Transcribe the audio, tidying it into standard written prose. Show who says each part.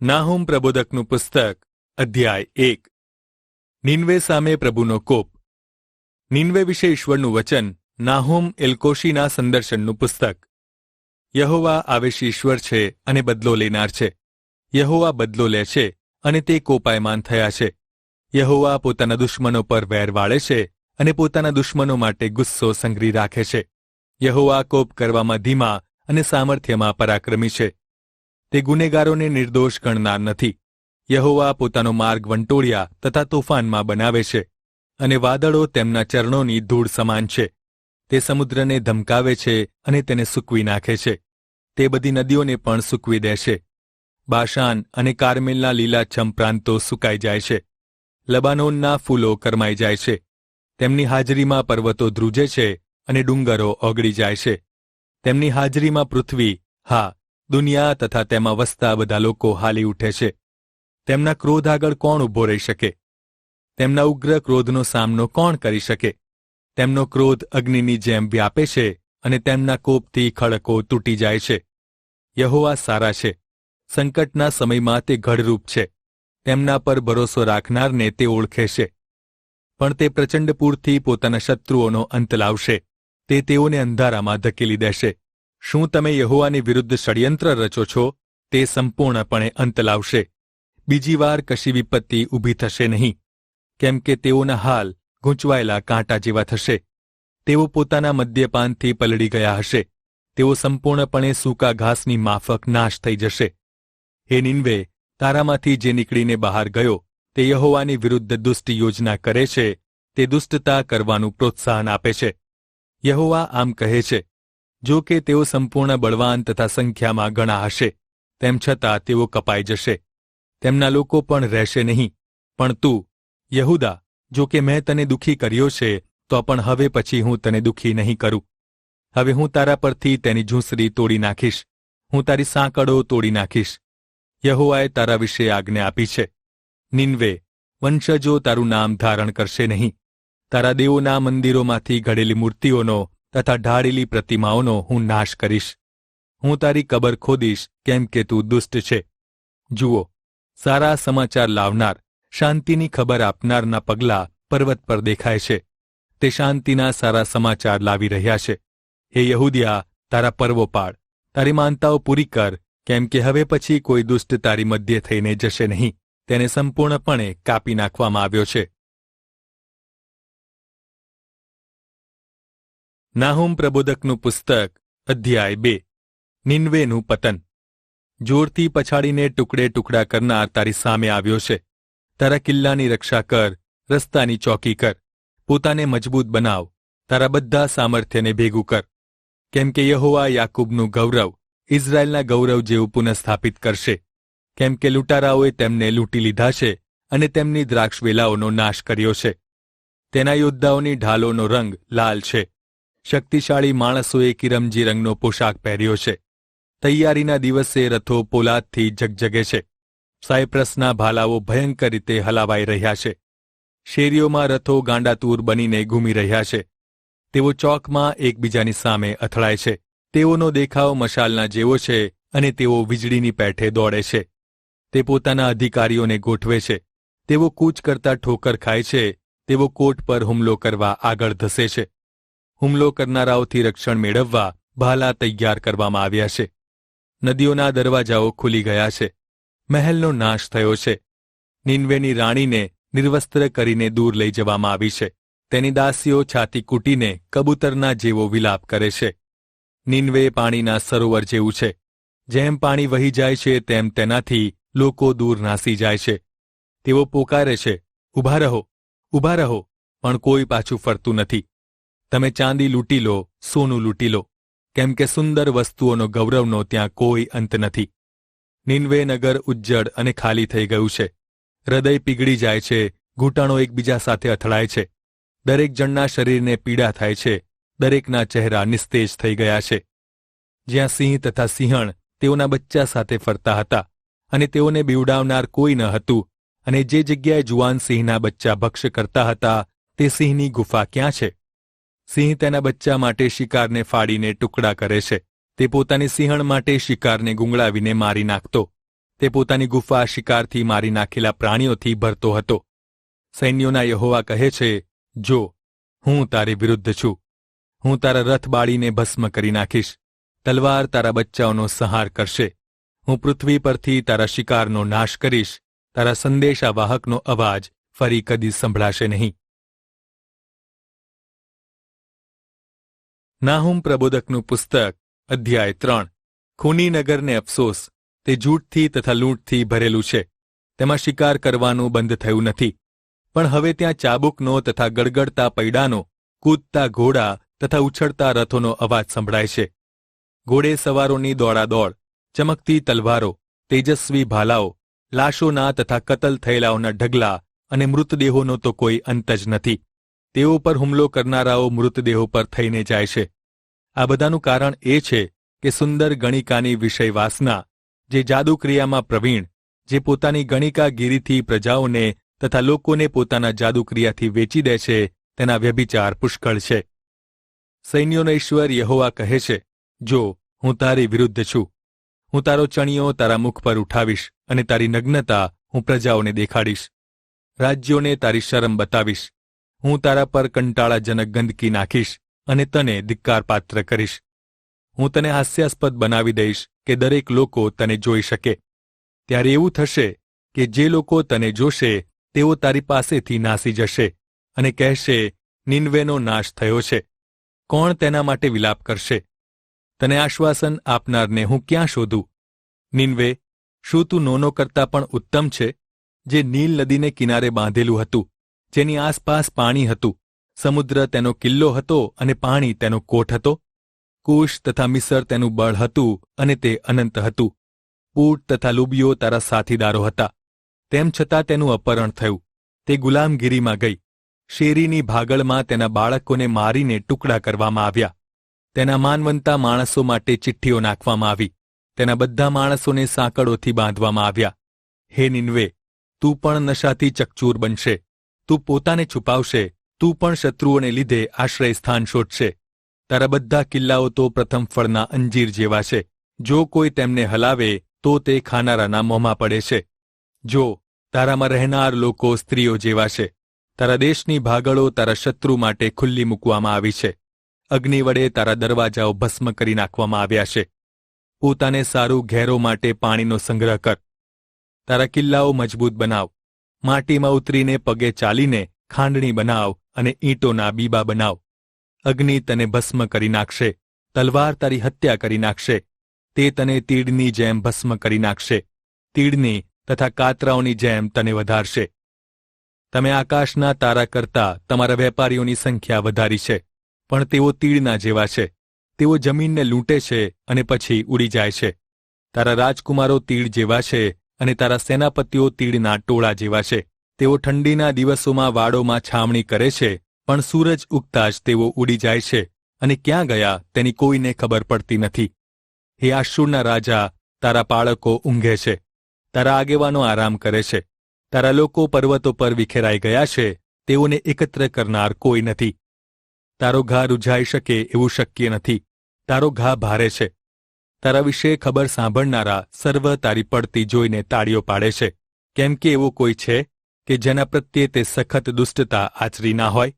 Speaker 1: નાહુમ પ્રબોધકનું પુસ્તક અધ્યાય 1 નીનવે સામે પ્રભુનો કોપ. નીનવે વિશે ઈશ્વરનું વચન. નાહુમ એલ્કોશીના સંદર્શનનું પુસ્તક. યહોવા આવેશી ઈશ્વર છે અને બદલો લેનાર છે. યહોવા બદલો લે છે અને તે કોપાયમાન થયા છે. યહોવા પોતાના દુશ્મનો પર વેર વાળે છે અને પોતાના દુશ્મનો માટે ગુસ્સો સંગ્રહી રાખે છે. યહોવા કોપ કરવામાં ધીમા અને સામર્થ્યમાં પરાક્રમી છે. તે ગુનેગારોને નિર્દોષ ગણનાર નથી. યહોવા પોતાનો માર્ગ વંટોળિયા તથા તોફાનમાં બનાવે છે અને વાદળો તેમના ચરણોની ધૂળ સમાન છે. તે સમુદ્રને ધમકાવે છે અને તેને સૂકવી નાખે છે. તે બધી નદીઓને પણ સૂકવી દે છે. બાશાન અને કાર્મેલના લીલાછમ પ્રાંતો સુકાઈ જાય છે. લબાનોનના ફૂલો કરમાઈ જાય છે. તેમની હાજરીમાં પર્વતો ધ્રુજે છે અને ડુંગરો ઓગળી જાય છે. તેમની હાજરીમાં પૃથ્વી, હા, દુનિયા તથા તેમાં વસતા બધા લોકો હાલી ઉઠે છે. તેમના ક્રોધ આગળ કોણ ઊભો રહી શકે? તેમના ઉગ્ર ક્રોધનો સામનો કોણ કરી શકે? તેમનો ક્રોધ અગ્નિની જેમ વ્યાપે છે અને તેમના કોપથી ખડકો તૂટી જાય છે. યહોવા સારા છે. સંકટના સમયમાં તે ઘડરૂપ છે. તેમના પર ભરોસો રાખનારને તે ઓળખે છે. પણ તે પ્રચંડ પૂરથી પોતાના શત્રુઓનો અંત લાવશે. તે તેઓને અંધારામાં ધકેલી દેશે. શું તમે યહોવાની વિરુદ્ધ ષડયંત્ર રચો છો? તે સંપૂર્ણપણે અંત લાવશે. બીજી વાર કશી વિપત્તિ ઊભી થશે નહીં, કેમ કે તેઓના હાલ ગૂંચવાયેલા કાંટા જેવા થશે. તેઓ પોતાના મદ્યપાનથી પલળી ગયા હશે. તેઓ સંપૂર્ણપણે સૂકા ઘાસની માફક નાશ થઈ જશે. હે નીનવે, તારામાંથી જે નીકળીને બહાર ગયો તે યહોવાની વિરુદ્ધ દુષ્ટ યોજના કરે છે. તે દુષ્ટતા કરવાનું પ્રોત્સાહન આપે છે. યહોવા આમ કહે છે, જો કે તેઓ સંપૂર્ણ બળવાન તથા સંખ્યામાં ઘણા હશે, તેમ છતાં તેઓ કપાઈ જશે. તેમના લોકો પણ રહેશે નહીં. પણ તું, યહૂદા, જો કે મેં તને દુઃખી કર્યો છે, તો પણ હવે પછી હું તને દુઃખી નહીં કરું. હવે હું તારા પરથી તેની ઝૂંસરી તોડી નાખીશ. હું તારી સાંકળો તોડી નાખીશ. યહોવાએ તારા વિશે આજ્ઞા આપી છે. નીનવે, વંશજો તારું નામ ધારણ કરશે નહીં. તારા દેવોના મંદિરોમાંથી ઘડેલી મૂર્તિઓનો તથા ઢાળેલી પ્રતિમાઓનો હું નાશ કરીશ. હું તારી કબર ખોદીશ, કેમ કે તું દુષ્ટ છે. જુઓ, સારા સમાચાર લાવનાર, શાંતિની ખબર આપનારના પગલાં પર્વત પર દેખાય છે. તે શાંતિના સારા સમાચાર લાવી રહ્યા છે. હે યહૂદિયા, તારા પર્વો પાળ, તારી માનતાઓ પૂરી કર, કેમ કે હવે પછી કોઈ દુષ્ટ તારી મધ્યે થઈને જશે નહીં. તેને સંપૂર્ણપણે કાપી નાખવામાં આવ્યો છે. નાહુમ પ્રબોધકનું પુસ્તક અધ્યાય 2 નીનવેનું પતન. જોરથી પછાડીને ટુકડે ટુકડા કરનાર તારી સામે આવ્યો છે. તારા કિલ્લાની રક્ષા કર, રસ્તાની ચોકી કર, પોતાને મજબૂત બનાવ, તારા બધા સામર્થ્યને ભેગું કર. કેમ કે યહોવા યાકૂબનું ગૌરવ ઇઝરાયેલના ગૌરવ જેવું પુનઃસ્થાપિત કરશે. કેમ કે લૂંટારાઓએ તેમને લૂંટી લીધા છે અને તેમની દ્રાક્ષવેલાઓનો નાશ કર્યો છે. તેના યોદ્ધાઓની ઢાલોનો રંગ લાલ છે. શક્તિશાળી માણસોએ કિરમજી રંગનો પોશાક પહેર્યો છે. તૈયારીના દિવસે રથો પોલાદથી જગજગે છે. સાયપ્રસના ભાલાઓ ભયંકર રીતે હલાવાઈ રહ્યા છે. શેરીઓમાં રથો ગાંડાતૂર બનીને ઘૂમી રહ્યા છે. તેઓ ચોકમાં એકબીજાની સામે અથડાય છે. તેઓનો દેખાવ મશાલના જેવો છે અને તેઓ વીજળીની પેઠે દોડે છે. તે પોતાના અધિકારીઓને ગોઠવે છે. તેઓ કૂચ કરતા ઠોકર ખાય છે. તેઓ કોટ પર હુમલો કરવા આગળ ધસે છે. હુમલો કરનારાઓથી રક્ષણ મેળવવા ભાલા તૈયાર કરવામાં આવ્યા છે. નદીઓના દરવાજાઓ ખુલી ગયા છે. મહેલનો નાશ થયો છે. નીનવેની રાણીને નિર્વસ્ત્ર કરીને દૂર લઈ જવામાં આવી છે. તેની દાસીઓ છાતી કૂટીને કબૂતરના જેવો વિલાપ કરે છે. નીનવે પાણીના સરોવર જેવું છે. જેમ પાણી વહી જાય છે તેમ તેનાથી લોકો દૂર નાસી જાય છે. તેઓ પોકારે છે, ઊભા રહો, ઊભા રહો, પણ કોઈ પાછું ફરતું નથી. તમે ચાંદી લૂંટી લો, સોનું લૂંટી લો, કેમ કે સુંદર વસ્તુઓનો ગૌરવનો ત્યાં કોઈ અંત નથી. નીનવે નગર ઉજ્જડ અને ખાલી થઈ ગયું છે. હૃદય પીગળી જાય છે. ઘૂંટણો એકબીજા સાથે અથડાય છે. દરેક જણના શરીરને પીડા થાય છે. દરેકના ચહેરા નિસ્તેજ થઈ ગયા છે. જ્યાં સિંહ તથા સિંહણ તેઓના બચ્ચા સાથે ફરતા હતા અને તેઓને બીવડાવનાર કોઈ ન હતું, અને જે જગ્યાએ જુવાન સિંહના બચ્ચા ભક્ષ્ય કરતા હતા તે સિંહની ગુફા ક્યાં છે? સિંહ તેના બચ્ચા માટે શિકારને ફાડીને ટુકડા કરે છે. તે પોતાની સિંહણ માટે શિકારને ગુંગળાવીને મારી નાખતો. તે પોતાની ગુફા શિકારથી મારી નાખેલા પ્રાણીઓથી ભરતો હતો. સૈન્યોના યહોવા કહે છે, જો હું તારી વિરુદ્ધ છું. હું તારા રથ બાળીને ભસ્મ કરી નાખીશ. તલવાર તારા બચ્ચાઓનો સંહાર કરશે. હું પૃથ્વી પરથી તારા શિકારનો નાશ કરીશ. તારા સંદેશાવાહકનો અવાજ ફરી કદી સંભળાશે નહીં. નાહુમ પ્રબોધકનું પુસ્તક અધ્યાય 3. ખૂની નગરને અફસોસ, તે જૂઠથી તથા લૂંટથી ભરેલું છે. તેમાં શિકાર કરવાનું બંધ થયું નથી. પણ હવે ત્યાં ચાબુકનો તથા ગડગડતા પૈડાનો, કૂદતા ઘોડા તથા ઉછળતા રથોનો અવાજ સંભળાય છે. ઘોડે સવારોની દોડાદોડ, ચમકતી તલવારો, તેજસ્વી ભાલાઓ, લાશોના તથા કતલ થયેલાઓના ઢગલા અને મૃતદેહોનો તો કોઈ અંત જ નથી. તેઓ પર હુમલો કરનારાઓ મૃતદેહો પર થઈને જાય છે. આ બધાનું કારણ એ છે કે સુંદર ગણિકાની વિષય વાસના, જે જાદુક્રિયામાં પ્રવીણ, જે પોતાની ગણિકાગીરીથી પ્રજાઓને તથા લોકોને પોતાના જાદુક્રિયાથી વેચી દે છે, તેના વ્યભિચાર પુષ્કળ છે. સૈન્યોનો ઈશ્વર યહોવા કહે છે, જો હું તારી વિરુદ્ધ છું. હું તારો ચણિયો તારા મુખ પર ઉઠાવીશ અને તારી નગ્નતા હું પ્રજાઓને દેખાડીશ. રાજ્યોને તારી શરમ બતાવીશ. હું તારા પર કંટાળાજનક ગંદકી નાખીશ અને તને ધિક્કારપાત્ર કરીશ. હું તને હાસ્યાસ્પદ બનાવી દઈશ કે દરેક લોકો તને જોઈ શકે. ત્યારે એવું થશે કે જે લોકો તને જોશે તેઓ તારી પાસેથી નાસી જશે અને કહેશે, નિનવેનો નાશ થયો છે. કોણ તેના માટે વિલાપ કરશે? તને આશ્વાસન આપનારને હું ક્યાં શોધું? નિનવે, શું તું નોનો કરતાં પણ ઉત્તમ છે? જે નીલ નદીને કિનારે બાંધેલું હતું, જેની આસપાસ પાણી હતું, સમુદ્ર તેનો કિલ્લો હતો અને પાણી તેનો કોટ હતો. કુશ તથા મિસર તેનું બળ હતું અને તે અનંત હતું. પૂટ તથા લુબીઓ તારા સાથીદારો હતા. તેમ છતાં તેનું અપહરણ થયું. તે ગુલામગીરીમાં ગઈ. શેરીની ભાગળમાં તેના બાળકોને મારીને ટુકડા કરવામાં આવ્યા. તેના માનવંતા માણસો માટે ચિઠ્ઠીઓ નાખવામાં આવી. તેના બધા માણસોને સાંકળોથી બાંધવામાં આવ્યા. હે નિનવે, તું પણ નશાથી ચકચૂર બનશે. તું પોતાને છુપાવશે. તું પણ શત્રુઓને લીધે આશ્રય સ્થાન શોધશે. તારા બધા કિલ્લાઓ તો પ્રથમ ફળના અંજીર જેવા છે. જો કોઈ તેમને હલાવે તો તે ખાનારાના મોંમાં પડે છે. જો તારામાં રહેનાર લોકો સ્ત્રીઓ જેવા છે. તારા દેશની ભાગળો તારા શત્રુ માટે ખુલ્લી મૂકવામાં આવી છે. અગ્નિ વડે તારા દરવાજાઓ ભસ્મ કરી નાખવામાં આવ્યા છે. પોતાને સારું ઘેરો માટે પાણીનો સંગ્રહ કર. તારા કિલ્લાઓ મજબૂત બનાવ. માટીમાં ઉતરીને પગે ચાલીને ખાંડણી બનાવ અને ઈંટોના બીબા બનાવ. અગ્નિ તને ભસ્મ કરી નાખશે. તલવાર તારી હત્યા કરી નાખશે. તે તને તીડની જેમ ભસ્મ કરી નાખશે. તીડની તથા કાતરાઓની જેમ તને વધારશે. તમે આકાશના તારા કરતાં તમારા વેપારીઓની સંખ્યા વધારી છે, પણ તેઓ તીડના જેવા છે. તેઓ જમીનને લૂંટે છે અને પછી ઉડી જાય છે. તારા રાજકુમારો તીડ જેવા છે અને તારા સેનાપતિઓ તીડના ટોળા જેવા છે. તેઓ ઠંડીના દિવસોમાં વાડોમાં છાવણી કરે છે, પણ સૂરજ ઉગતા જ તેઓ ઉડી જાય છે અને ક્યાં ગયા તેની કોઈને ખબર પડતી નથી. હે આશુરના રાજા, તારા પાળકો ઊંઘે છે. તારા આગેવાનો આરામ કરે છે. તારા લોકો પર્વતો પર વિખેરાઈ ગયા છે. તેઓને એકત્ર કરનાર કોઈ નથી. તારો ઘા રૂઝાઈ શકે એવું શક્ય નથી. તારો ઘા ભારે છે. તારા વિશે ખબર સાંભળનારા સર્વ તારી પડતી જોઈને તાળીઓ પાડે છે. કેમ કે એવો કોઈ છે કે જેના પ્રત્યે તે સખત દુષ્ટતા આચરી ના હોય?